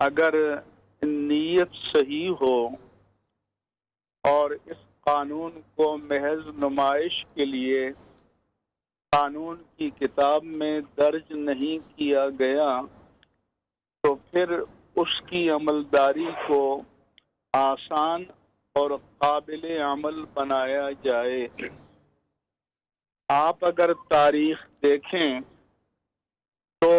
اگر نیت صحیح ہو اور اس قانون کو محض نمائش کے لیے قانون کی کتاب میں درج نہیں کیا گیا تو پھر اس کی عملداری کو آسان اور قابل عمل بنایا جائے۔ آپ اگر تاریخ دیکھیں تو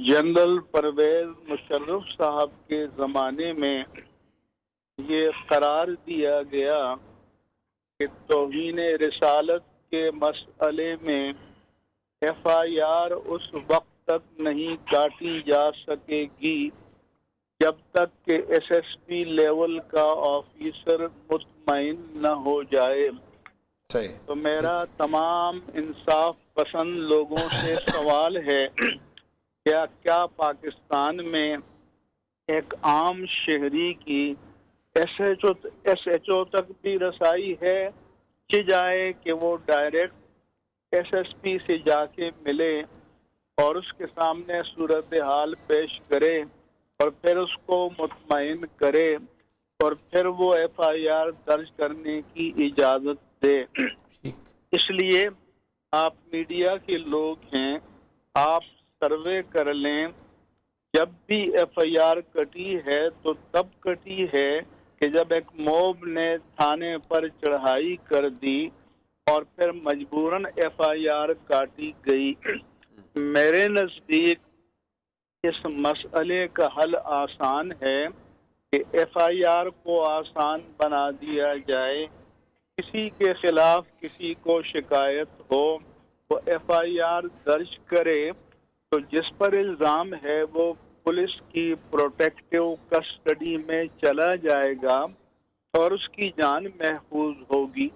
جنرل پرویز مشرف صاحب کے زمانے میں یہ قرار دیا گیا کہ توہین رسالت کے مسئلے میں ایف آئی آر اس وقت تک نہیں کاٹی جا سکے گی جب تک کہ ایس ایس پی لیول کا آفیسر مطمئن نہ ہو جائے۔ صحیح۔ تو میرا تمام انصاف پسند لوگوں سے سوال ہے کیا پاکستان میں ایک عام شہری کی ایس ایچ او تک بھی رسائی ہے کہ جائے کہ وہ ڈائریکٹ ایس ایس پی سے جا کے ملے اور اس کے سامنے صورتحال پیش کرے اور پھر اس کو مطمئن کرے اور پھر وہ ایف آئی آر درج کرنے کی اجازت دے۔ اس لیے آپ میڈیا کے لوگ ہیں، آپ سروے کر لیں، جب بھی ایف آئی آر کٹی ہے تو تب کٹی ہے کہ جب ایک موب نے تھانے پر چڑھائی کر دی اور پھر مجبوراً ایف آئی آر کاٹی گئی۔ میرے نزدیک اس مسئلے کا حل آسان ہے کہ ایف آئی آر کو آسان بنا دیا جائے۔ کسی کے خلاف کسی کو شکایت ہو وہ ایف آئی آر درج کرے تو جس پر الزام ہے وہ پولیس کی پروٹیکٹیو کسٹڈی میں چلا جائے گا اور اس کی جان محفوظ ہوگی۔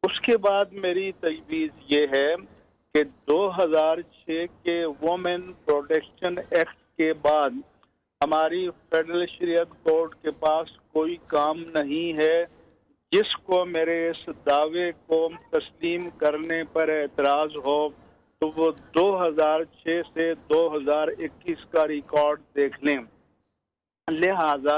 اس کے بعد میری تجویز یہ ہے کہ 2006 کے وومن پروٹیکشن ایکٹ کے بعد ہماری فیڈرل شریعت کورٹ کے پاس کوئی کام نہیں ہے جس کو میرے اس دعوے کو تسلیم کرنے پر اعتراض ہو تو وہ 2006 سے 2021 کا ریکارڈ دیکھ لیں۔ لہذا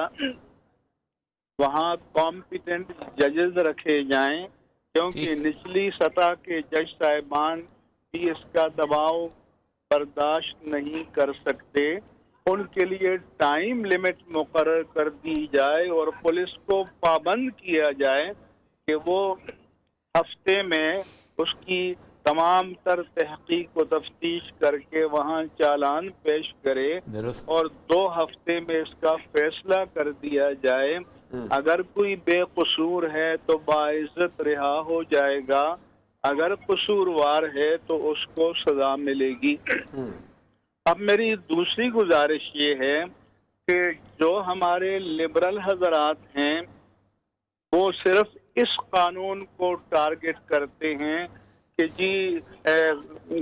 وہاں کمپیٹنٹ ججز رکھے جائیں کیونکہ نچلی سطح کے جج صاحبان بھی اس کا دباؤ برداشت نہیں کر سکتے۔ ان کے لیے ٹائم لیمٹ مقرر کر دی جائے اور پولیس کو پابند کیا جائے کہ وہ ہفتے میں اس کی تمام تر تحقیق و تفتیش کر کے وہاں چالان پیش کرے اور 2 ہفتے میں اس کا فیصلہ کر دیا جائے۔ اگر کوئی بے قصور ہے تو باعزت رہا ہو جائے گا، اگر قصوروار ہے تو اس کو سزا ملے گی۔ اب میری دوسری گزارش یہ ہے کہ جو ہمارے لبرل حضرات ہیں وہ صرف اس قانون کو ٹارگٹ کرتے ہیں کہ جی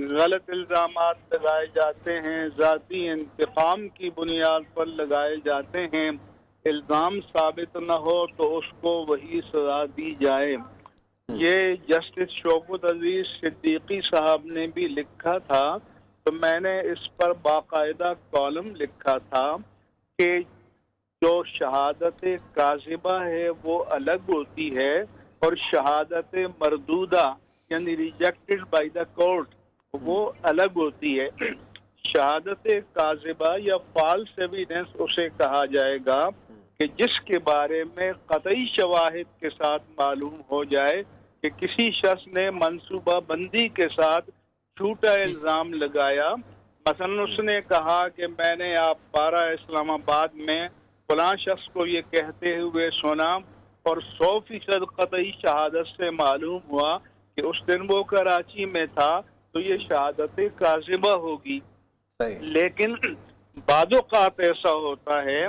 غلط الزامات لگائے جاتے ہیں، ذاتی انتقام کی بنیاد پر لگائے جاتے ہیں، الزام ثابت نہ ہو تو اس کو وہی سزا دی جائے۔ یہ جسٹس شوکت عزیز صدیقی صاحب نے بھی لکھا تھا تو میں نے اس پر باقاعدہ کالم لکھا تھا کہ جو شہادت کاذبہ ہے وہ الگ ہوتی ہے اور شہادت مردودہ یعنی ریجیکٹڈ بائی دا کورٹ وہ الگ ہوتی ہے۔ شہادت کاذبہ یا فالس ایویڈنس اسے کہا جائے گا کہ جس کے بارے میں قطعی شواہد کے ساتھ معلوم ہو جائے کہ کسی شخص نے منصوبہ بندی کے ساتھ جھوٹا الزام لگایا۔ مثلا اس نے کہا کہ میں نے آپ پارہ اسلام آباد میں فلاں شخص کو یہ کہتے ہوئے سنا اور 100% قطعی شہادت سے معلوم ہوا کہ اس دن وہ کراچی میں تھا تو یہ شہادت کاذبہ ہوگی۔ لیکن بعض اوقات ایسا ہوتا ہے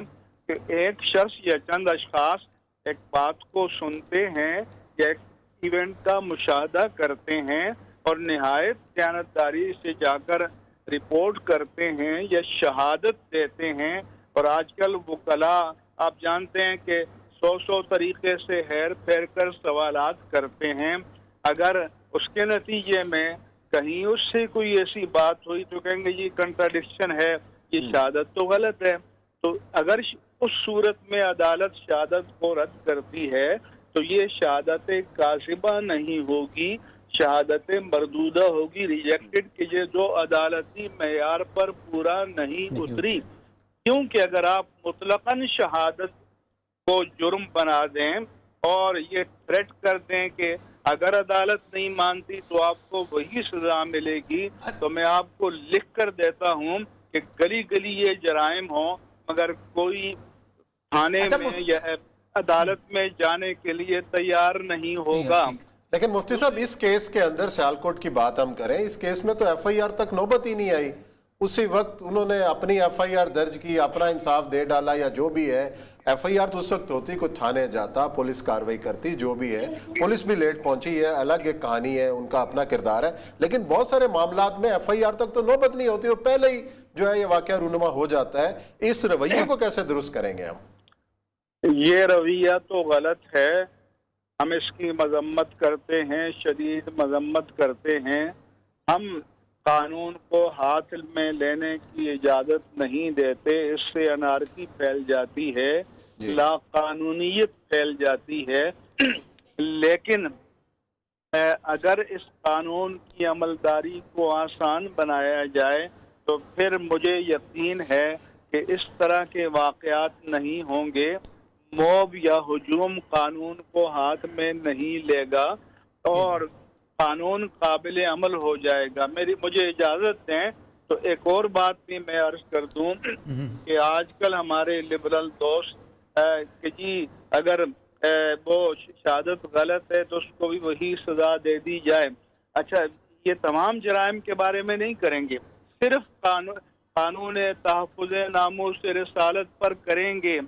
کہ ایک شخص یا چند اشخاص ایک بات کو سنتے ہیں یا ایک ایونٹ کا مشاہدہ کرتے ہیں اور نہایت دیانتداری سے جا کر رپورٹ کرتے ہیں یا شہادت دیتے ہیں، اور آج کل وکلاء آپ جانتے ہیں کہ 100 طریقے سے ہیر پھیر کر سوالات کرتے ہیں۔ اگر اس کے نتیجے میں کہیں اس سے کوئی ایسی بات ہوئی تو کہیں گے یہ کنٹراڈکشن ہے، یہ شہادت تو غلط ہے۔ تو اگر اس صورت میں عدالت شہادت کو رد کرتی ہے تو یہ شہادت کاذبہ نہیں ہوگی، شہادت مردودہ ہوگی، ریجیکٹڈ، کہ یہ جو عدالتی معیار پر پورا نہیں اتری. کیونکہ اگر آپ مطلقاً شہادت کو جرم بنا دیں اور یہ تھریٹ کر دیں کہ اگر عدالت نہیں مانتی تو آپ کو وہی سزا ملے گی، تو میں آپ کو لکھ کر دیتا ہوں کہ گلی گلی یہ جرائم ہوں مگر کوئی تھانے میں یا عدالت میں جانے کے لیے تیار نہیں ہوگا. لیکن مفتی صاحب اس کیس کے اندر سیالکوٹ کی بات ہم کریں، اس کیس میں تو ایف آئی آر تک نوبت ہی نہیں آئی. اسی وقت انہوں نے اپنی ایف آئی آر درج کی، اپنا انصاف دے ڈالا یا جو بھی ہے. ایف آئی آر تو اس وقت ہوتی، کوئی تھانے جاتا، پولیس کاروائی کرتی، جو بھی ہے. پولیس بھی لیٹ پہنچی ہے، الگ ایک کہانی ہے، ان کا اپنا کردار ہے. لیکن بہت سارے معاملات میں ایف آئی آر تک تو نوبت نہیں ہوتی اور پہلے ہی جو ہے یہ واقعہ رونما ہو جاتا ہے. اس رویے کو کیسے درست کریں گے ہم؟ یہ رویہ تو غلط ہے، ہم اس کی مذمت کرتے ہیں، شدید مذمت کرتے ہیں. ہم قانون کو ہاتھ میں لینے کی اجازت نہیں دیتے، اس سے انارکی پھیل جاتی ہے، لا قانونیت پھیل جاتی ہے. لیکن اگر اس قانون کی عملداری کو آسان بنایا جائے تو پھر مجھے یقین ہے کہ اس طرح کے واقعات نہیں ہوں گے. موب یا ہجوم قانون کو ہاتھ میں نہیں لے گا اور قانون قابل عمل ہو جائے گا. مجھے اجازت دیں تو ایک اور بات بھی میں عرض کر دوں کہ آج کل ہمارے لبرل دوست کہ جی اگر وہ شہادت غلط ہے تو اس کو بھی وہی سزا دے دی جائے. اچھا، یہ تمام جرائم کے بارے میں نہیں کریں گے، صرف قانون تحفظ ناموس رسالت پر کریں گے.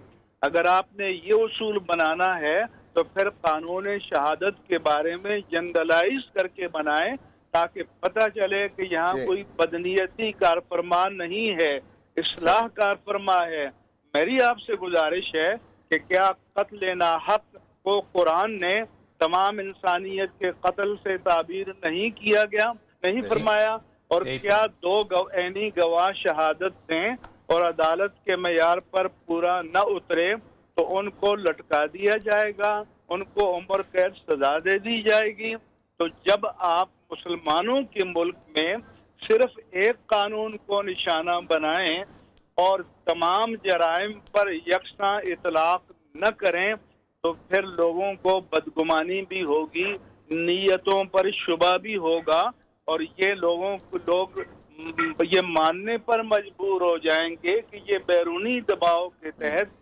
اگر آپ نے یہ اصول بنانا ہے تو پھر قانون شہادت کے بارے میں جنرلائز کر کے بنائیں تاکہ پتہ چلے کہ یہاں کوئی بدنیتی کارفرما نہیں ہے، اصلاح کارفرما ہے. میری آپ سے گزارش ہے کہ کیا قتل ناحق کو قرآن نے تمام انسانیت کے قتل سے تعبیر نہیں کیا گیا، نہیں فرمایا؟ اور کیا دو عینی گواہ شہادت دیں اور عدالت کے معیار پر پورا نہ اترے تو ان کو لٹکا دیا جائے گا، ان کو عمر قید سزا دے دی جائے گی؟ تو جب آپ مسلمانوں کے ملک میں صرف ایک قانون کو نشانہ بنائیں اور تمام جرائم پر یکساں اطلاق نہ کریں تو پھر لوگوں کو بدگمانی بھی ہوگی، نیتوں پر شبہ بھی ہوگا اور یہ لوگ یہ ماننے پر مجبور ہو جائیں گے کہ یہ بیرونی دباؤ کے تحت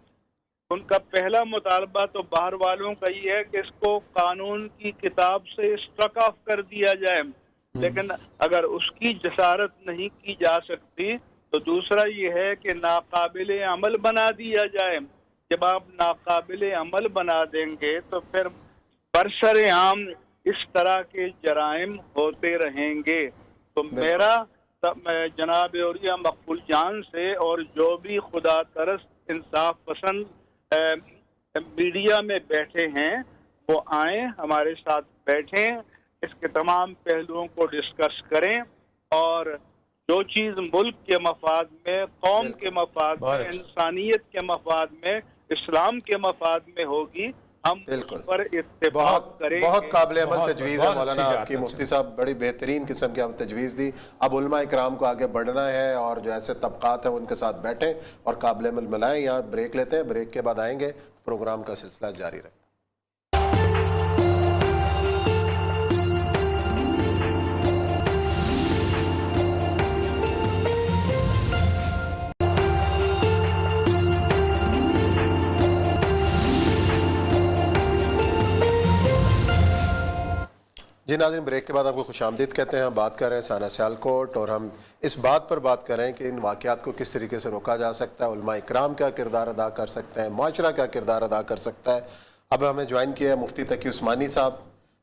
ان کا پہلا مطالبہ تو باہر والوں کا یہ ہے کہ اس کو قانون کی کتاب سے اسٹرک آف کر دیا جائے. لیکن اگر اس کی جسارت نہیں کی جا سکتی تو دوسرا یہ ہے کہ ناقابل عمل بنا دیا جائے. جب آپ ناقابل عمل بنا دیں گے تو پھر برسر عام اس طرح کے جرائم ہوتے رہیں گے. تو میرا جناب اوریہ مقبول جان سے اور جو بھی خدا ترس انصاف پسند میڈیا میں بیٹھے ہیں وہ آئیں، ہمارے ساتھ بیٹھیں، اس کے تمام پہلوؤں کو ڈسکس کریں اور جو چیز ملک کے مفاد میں، قوم کے مفاد میں، انسانیت کے مفاد میں، اسلام کے مفاد میں ہوگی ہم اس پر اتفاق کریں. بہت قابل عمل تجویز ہے مولانا آپ کی. مفتی صاحب بڑی بہترین قسم کی آپ تجویز دی. اب علماء اکرام کو آگے بڑھنا ہے اور جو ایسے طبقات ہیں ان کے ساتھ بیٹھیں اور قابل عمل ملائیں. یہاں بریک لیتے ہیں، بریک کے بعد آئیں گے، پروگرام کا سلسلہ جاری رہے. جی ناظرین، بریک کے بعد آپ کو خوش آمدید کہتے ہیں. ہم بات کر رہے ہیں ثانیہ سیالکوٹ اور ہم اس بات پر بات کر رہے ہیں کہ ان واقعات کو کس طریقے سے روکا جا سکتا ہے، علماء اکرام کیا کردار ادا کر سکتے ہیں، معاشرہ کیا کردار ادا کر سکتا ہے. اب ہمیں جوائن کیا ہے مفتی تقی عثمانی صاحب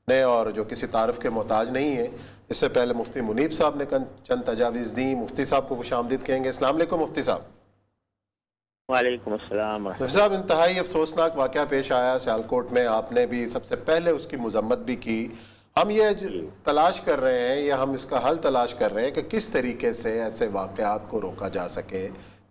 نے اور جو کسی تعارف کے محتاج نہیں ہیں. اس سے پہلے مفتی منیب صاحب نے چند تجاویز دیں. مفتی صاحب کو خوش آمدید کہیں گے. السلام علیکم مفتی صاحب. وعلیکم السلام. مفتی صاحب، انتہائی افسوسناک واقعہ پیش آیا سیالکوٹ میں. آپ نے بھی سب سے پہلے اس کی مذمت بھی کی. ہم یہ تلاش کر رہے ہیں یا ہم اس کا حل تلاش کر رہے ہیں کہ کس طریقے سے ایسے واقعات کو روکا جا سکے.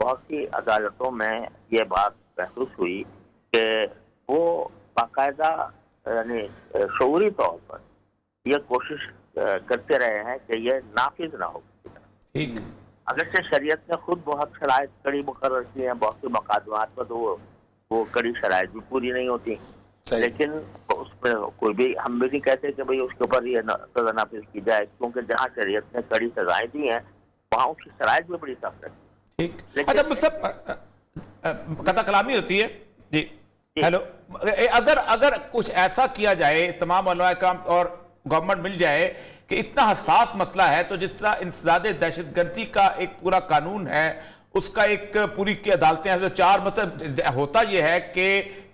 بہت سی عدالتوں میں یہ بات محسوس ہوئی کہ وہ باقاعدہ یعنی شعوری طور پر یہ کوشش کرتے رہے ہیں کہ یہ نافذ نہ ہو. ٹھیک. اگرچہ شریعت نے خود بہت شرائط کڑی مقرر کی ہیں، بہت سے مقدمات پر تو وہ کڑی شرائط بھی پوری نہیں ہوتی، لیکن اس میں کوئی بھی ہم بھی نہیں کہتے کہ بھئی اس کے اوپر یہ سزا نافذ کی جائے، کیونکہ جہاں شریعت نے کڑی سزائیں دی ہیں وہاں اس کی شرائط بھی بڑی سخت ہے. ٹھیک. اچھا مصعب قطع کلامی ہوتی ہے جی. ہیلو. اگر کچھ ایسا کیا جائے، تمام علماء کرام اور گورنمنٹ مل جائے کہ اتنا حساس مسئلہ ہے، تو جس طرح انسداد دہشت گردی کا ایک پورا قانون ہے، اس کا ایک پوری کی عدالتیں ہیں، 4 مطلب ہوتا یہ ہے کہ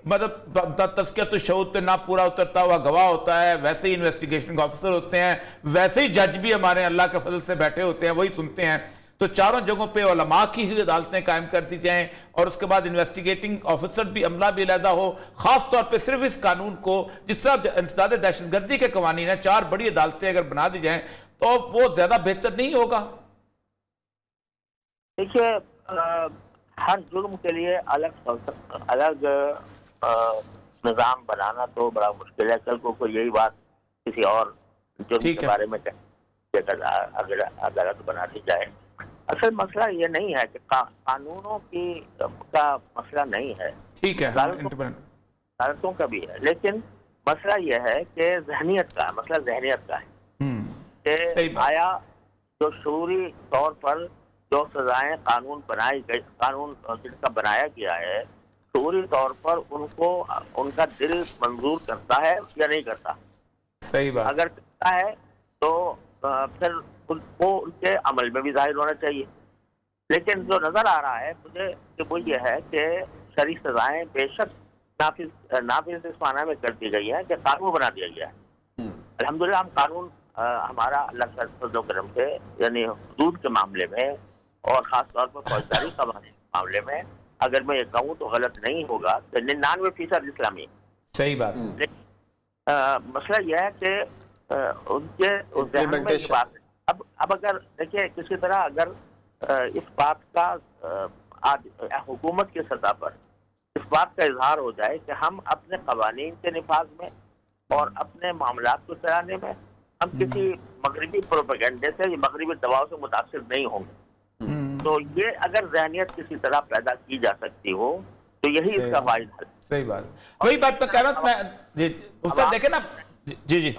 مطلب تزکیۃ الشہود پہ نہ پورا اترتا ہوا گواہ ہوتا ہے، ویسے ہی انویسٹیگیشن آفیسر ہوتے ہیں، ویسے ہی جج بھی ہمارے اللہ کے فضل سے بیٹھے ہوتے ہیں، وہی سنتے ہیں. تو چاروں جگہوں پہ علماء کی ہی عدالتیں قائم کر دی جائیں، اور اس کے بعد انویسٹیگیٹنگ آفیسر بھی، عملہ بھی علیحدہ ہو، خاص طور پہ صرف اس قانون کو جس طرح انسداد دہشت گردی کے قوانین ہیں 4 بڑی عدالتیں اگر بنا دی جائیں تو وہ زیادہ بہتر نہیں ہوگا؟ دیکھیے ہر جرم کے لیے الگ نظام بنانا تو بڑا مشکل ہے. کل کو کوئی یہی بات کسی اور جرم کے بارے میں عدالت بنا دی جائے. اصل مسئلہ یہ نہیں ہے کہ قانونوں کا مسئلہ نہیں ہے، ٹھیک ہے، عدالتوں کا بھی ہے، لیکن مسئلہ یہ ہے کہ ذہنیت کا ہے. مسئلہ ذہنیت کا ہے کہ آیا جو شعوری طور پر جو سزائیں قانون جن کا بنایا گیا ہے، شعوری طور پر ان کا دل منظور کرتا ہے یا نہیں کرتا. صحیح بات. اگر کرتا ہے تو پھر وہ ان کے عمل میں بھی ظاہر ہونا چاہیے. لیکن جو نظر آ رہا ہے مجھے کہ وہ یہ ہے کہ شرعی سزائیں بے شک نافذ اس معنی میں کر دی گئی ہے کہ قانون بنا دیا گیا ہے. الحمدللہ ہم قانون ہمارا اللہ کے فضل و کرم سے یعنی حدود کے معاملے میں اور خاص طور پر فوجداری قوانین کے معاملے میں اگر میں یہ کہوں تو غلط نہیں ہوگا کہ 99% اسلامی ہے. صحیح بات. مسئلہ یہ ہے کہ ان کے ذہن میں یہ بات ہے. اب اگر دیکھیے کسی طرح اگر اس بات کا حکومت کی سطح پر اس بات کا اظہار ہو جائے کہ ہم اپنے قوانین کے نفاذ میں اور اپنے معاملات کو چلانے میں ہم کسی مغربی پروپیگنڈے سے یا مغربی دباؤ سے متاثر نہیں ہوں گے، تو یہ اگر ذہنیت کسی طرح پیدا کی جا سکتی ہو تو یہی اس کا فائدہ ہے. صحیح بات. وہی بات میں کہہ رہا ہوں. میں استاد دیکھیں نا جی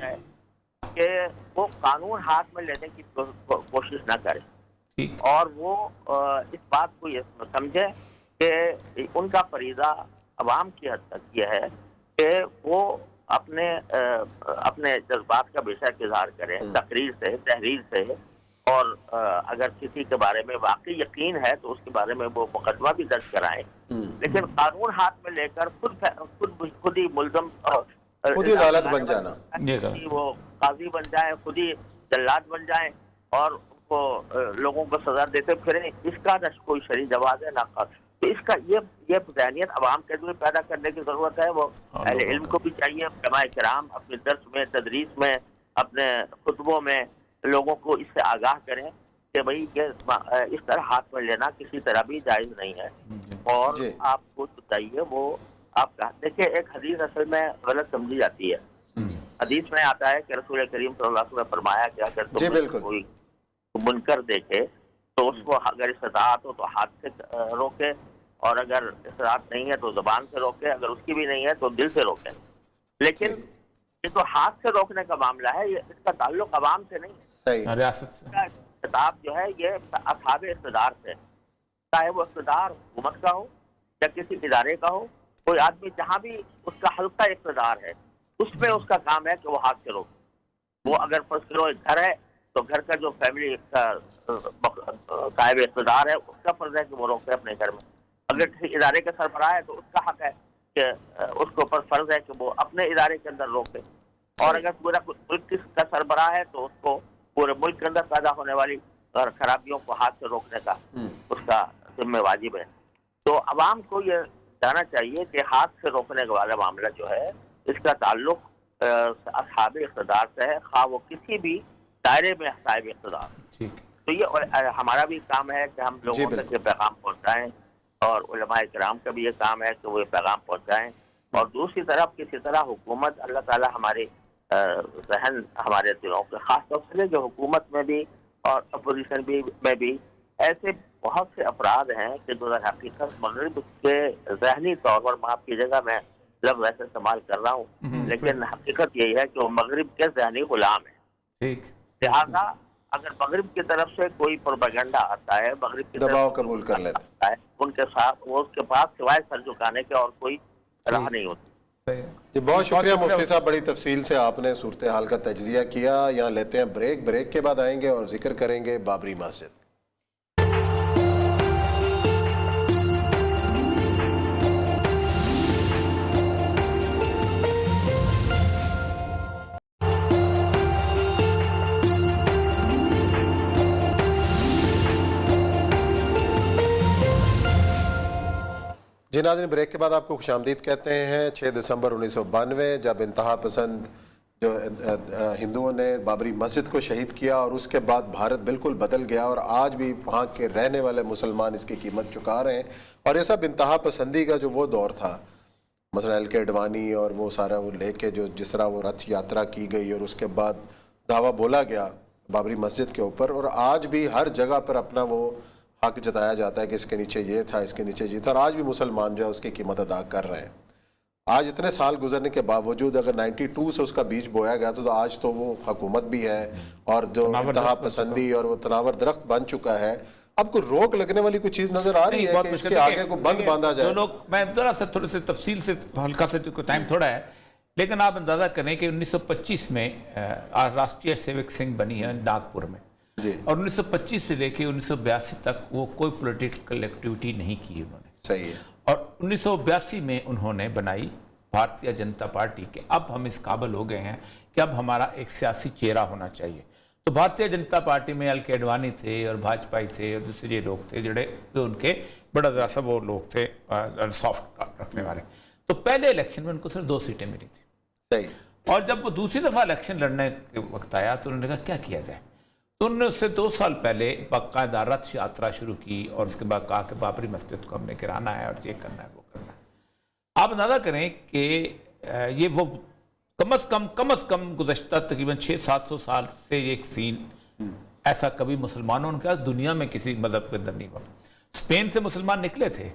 کہ وہ قانون ہاتھ میں لینے کی کوشش نہ کرے اور وہ اس بات کو یہ سمجھے کہ ان کا فریضہ عوام کی حد تک یہ ہے کہ وہ اپنے جذبات کا بے شک اظہار کریں تقریر سے، تحریر سے، اور اگر کسی کے بارے میں واقعی یقین ہے تو اس کے بارے میں وہ مقدمہ بھی درج کرائیں. لیکن قانون ہاتھ میں لے کر خود ہی ملزم، خود ہی عدالت بن جانا، وہ قاضی بن جائیں، خود ہی جلاد بن جائیں اور ان کو لوگوں کو سزا دیتے پھریں، اس کا نہ کوئی شرعی جواز ہے نہ خاص. تو اس کا یہ ذہنیت عوام کے اندر پیدا کرنے کی ضرورت ہے. وہ اہل علم کو بھی چاہیے، علماء کرام اپنے درس میں، تدریس میں، اپنے خطبوں میں لوگوں کو اس سے آگاہ کریں کہ بھئی اس طرح ہاتھ میں لینا کسی طرح بھی جائز نہیں ہے. اور آپ کو چاہیے وہ آپ کا دیکھیں، ایک حدیث اصل میں غلط سمجھی جاتی ہے. حدیث میں آتا ہے کہ رسول کریم صلی اللہ علیہ وسلم نے فرمایا کہ اگر تم کوئی منکر دیکھے تو اس کو اگر استطاعت ہو تو ہاتھ سے روکے، اور اگر استطاعت نہیں ہے تو زبان سے روکے، اگر اس کی بھی نہیں ہے تو دل سے روکے. لیکن یہ تو ہاتھ سے روکنے کا معاملہ ہے، اس کا تعلق عوام سے نہیں ہے. ریاست سے خطاب جو ہے یہ اصحاب اقتدار سے، چاہے وہ اقتدار حکومت کا ہو یا کسی ادارے کا ہو. کوئی آدمی جہاں بھی اس کا حلقہ اقتدار ہے اس میں اس کا کام ہے کہ وہ ہاتھ سے روکے. وہ اگر فرض کرو ایک گھر ہے تو گھر کا جو فیملی قائب اقتدار ہے اس کا فرض ہے کہ وہ روکے اپنے گھر میں. اگر کسی ادارے کا سربراہ ہے تو اس کا حق ہے کہ اس کے اوپر فرض ہے کہ وہ اپنے ادارے کے اندر روکے. اور اگر پورا ملک کا سربراہ ہے تو اس کو پورے ملک کے اندر پیدا ہونے والی خرابیوں کو ہاتھ سے روکنے کا اس کا ذمہ واجب ہے. تو عوام کو یہ جانا چاہیے کہ ہاتھ سے روکنے والا معاملہ جو ہے اس کا تعلق اصحاب اقتدار سے ہے، خواہ وہ کسی بھی دائرے میں صاحب اقتدار. ٹھیک. تو یہ ہمارا بھی کام ہے کہ ہم لوگوں تک یہ پیغام پہنچائیں، اور علماء کرام کا بھی یہ کام ہے کہ وہ یہ پیغام پہنچائیں. اور دوسری طرف کسی طرح حکومت، اللہ تعالیٰ ہمارے ذہن ہمارے دلوں کے خاص طور سے جو حکومت میں بھی اور اپوزیشن میں بھی ایسے بہت سے افراد ہیں کہ جو در حقیقت مغرب کے ذہنی طور پر، معاف کیجیے گا میں لفظ ایسے استعمال کر رہا ہوں، لیکن حقیقت یہی ہے کہ وہ مغرب کے ذہنی غلام ہیں. لہٰذا اگر مغرب کی طرف سے کوئی پروپیگنڈا آتا ہے، مغرب کی دباؤ قبول کر لیتا ہے، ان کے ساتھ وہ اس کے پاس سوائے سر جھکانے کے اور کوئی راہ نہیں ہوتی. جی بہت شکریہ مفتی صاحب، بڑی تفصیل سے آپ نے صورتحال کا تجزیہ کیا. یہاں لیتے ہیں بریک کے بعد آئیں گے اور ذکر کریں گے بابری مسجد. جی ناظرین، بریک کے بعد آپ کو خوش آمدید کہتے ہیں. 6 دسمبر 1992 جب انتہا پسند جو ہندوؤں نے بابری مسجد کو شہید کیا، اور اس کے بعد بھارت بالکل بدل گیا، اور آج بھی وہاں کے رہنے والے مسلمان اس کی قیمت چکا رہے ہیں. اور یہ سب انتہا پسندی کا جو وہ دور تھا، مثلا ایل کے اڈوانی اور وہ سارا وہ لے کے جو جس طرح وہ رتھ یاترا کی گئی اور اس کے بعد دعویٰ بولا گیا بابری مسجد کے اوپر، اور آج بھی ہر جگہ پر اپنا وہ حق جتایا جاتا ہے کہ اس کے نیچے یہ تھا، اس کے نیچے یہ تھا، اور آج بھی مسلمان جو ہے اس کی قیمت ادا کر رہے ہیں. آج اتنے سال گزرنے کے باوجود اگر 92 سے اس کا بیج بویا گیا تو آج تو وہ حکومت بھی ہے اور جو انتہا پسندی اور وہ تناور درخت بن چکا ہے. اب کوئی روک لگنے والی کوئی چیز نظر آ رہی ہے کہ اس کے آگے کو بند باندھا جائے؟ میں ذرا سے تھوڑے سے تفصیل سے ہلکا سے ٹائم تھوڑا ہے، لیکن آپ اندازہ کریں کہ 1925 میں راشٹریہ سیوک سنگھ بنی ہے ناگپور میں، اور 1925 سے لے کے 1982 تک وہ کوئی پولیٹیکل ایکٹیویٹی نہیں کی انہوں نے. صحیح ہے. اور 1982 میں انہوں نے بنائی بھارتیہ جنتا پارٹی کہ اب ہم اس قابل ہو گئے ہیں کہ اب ہمارا ایک سیاسی چہرہ ہونا چاہیے. تو بھارتیہ جنتا پارٹی میں ایل کے اڈوانی تھے اور بھاجپائی تھے اور دوسرے لوگ تھے جو ان کے بڑا ذرا سا وہ لوگ تھے سافٹ رکھنے والے. تو پہلے الیکشن میں ان کو صرف 2 سیٹیں ملی تھی. صحیح. اور جب وہ دوسری دفعہ الیکشن لڑنے کے وقت آیا تو انہوں نے کہا کیا کیا جائے. تو انہوں نے اس سے 2 سال پہلے باقاعدہ رتھ یاترا شروع کی اور اس کے بعد کہا کہ بابری مسجد کو ہم نے گرانا ہے اور یہ کرنا ہے وہ کرنا ہے. آپ اندازہ کریں کہ یہ وہ کم از کم گزشتہ تقریباً 600-700 سال سے ایک سین ایسا کبھی مسلمانوں نے کہا دنیا میں کسی مذہب کے اندر نہیں ہوا. اسپین سے مسلمان نکلے تھے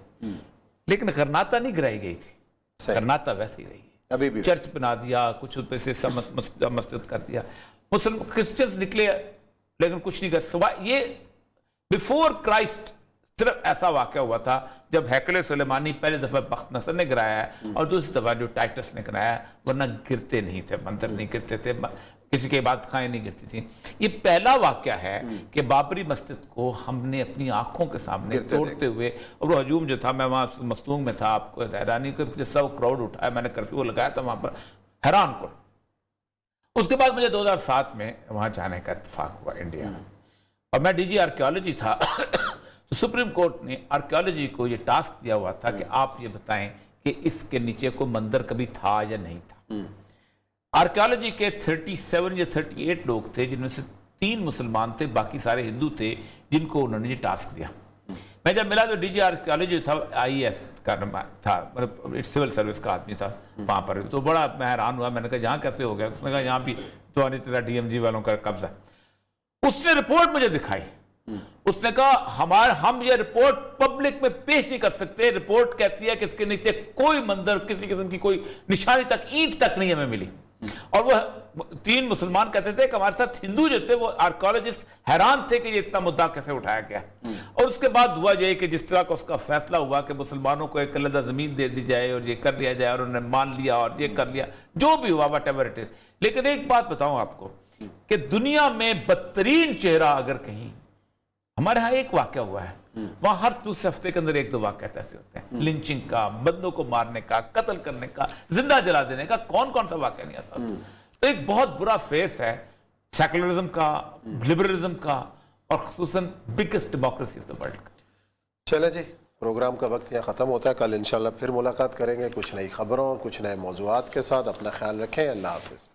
لیکن غرناطہ نہیں گرائی گئی تھی، غرناطہ ویسے ہی رہی ہے. ابھی بھی چرچ بنا دیا، کچھ پیسے مسجد کر دیا. کرسچنز نکلے لیکن کچھ نہیں کر سوائے یہ بیفور کرائسٹ صرف ایسا واقعہ ہوا تھا جب ہیکل سلیمانی پہلے دفعہ بخت نصر نے گرایا ہے اور دوسری دفعہ جو ٹائٹس نے گرایا ہے، ورنہ گرتے نہیں تھے، مندر نہیں گرتے تھے، کسی کے عبادت خانے نہیں گرتی تھیں. یہ پہلا واقعہ ہے کہ بابری مسجد کو ہم نے اپنی آنکھوں کے سامنے توڑتے ہوئے، اور وہ ہجوم جو تھا، میں وہاں مستونگ میں تھا، آپ کو حیرانی کہ جس طرح وہ کراؤڈ اٹھایا، میں نے کرفیو لگایا تھا وہاں پر، حیران کن. اس کے بعد مجھے 2007 میں وہاں جانے کا اتفاق ہوا انڈیا میں، اور میں ڈی جی آرکیالوجی تھا. تو سپریم کورٹ نے آرکیالوجی کو یہ ٹاسک دیا ہوا تھا کہ آپ یہ بتائیں کہ اس کے نیچے کوئی مندر کبھی تھا یا نہیں تھا. آرکیالوجی کے 37 یا 38 لوگ تھے جن میں سے 3 مسلمان تھے، باقی سارے ہندو تھے جن کو انہوں نے یہ ٹاسک دیا. میں جب ملا تو ڈی جی آرکیالوجی تھا IAS کا تھا، مطلب سول سروس کا آدمی تھا وہاں پر. تو بڑا میں حیران ہوا، میں نے کہا یہاں کیسے ہو گیا؟ اس نے کہا یہاں بھی تو DMG والوں کا قبضہ. اس نے رپورٹ مجھے دکھائی، اس نے کہا ہم یہ رپورٹ پبلک میں پیش نہیں کر سکتے. رپورٹ کہتی ہے کہ اس کے نیچے کوئی مندر، کسی قسم کی کوئی نشانی تک، اینٹ تک نہیں ہمیں ملی. اور وہ 3 مسلمان کہتے تھے کہ ہمارے ساتھ ہندو جو تھے وہ آرکیالوجسٹ حیران تھے کہ یہ اتنا مدعا کیسے اٹھایا گیا. اور اس کے بعد ہوا یہ کہ جس طرح کا اس کا فیصلہ ہوا کہ مسلمانوں کو ایک علیحدہ زمین دے دی جائے اور یہ کر لیا جائے، اور انہوں نے مان لیا اور یہ کر لیا، جو بھی ہوا واٹ ایور اٹ از. لیکن ایک بات بتاؤں آپ کو کہ دنیا میں بدترین چہرہ اگر کہیں، ہمارے ہاں ایک واقعہ ہوا ہے، وہاں ہر دوسرے ہفتے کے اندر 1-2 واقعہ ایسے ہوتے ہیں، لنچنگ کا، بندوں کو مارنے کا، قتل کرنے کا، زندہ جلا دینے کا. کون سا واقعہ نہیں ایسا ہوتا؟ تو ایک بہت برا فیس ہے سیکولرزم کا، لبرلزم کا، اور خصوصاً biggest democracy of the world کا. چلے جی، پروگرام کا وقت یہاں ختم ہوتا ہے. کل انشاءاللہ پھر ملاقات کریں گے کچھ نئی خبروں اور کچھ نئے موضوعات کے ساتھ. اپنا خیال رکھیں. اللہ حافظ.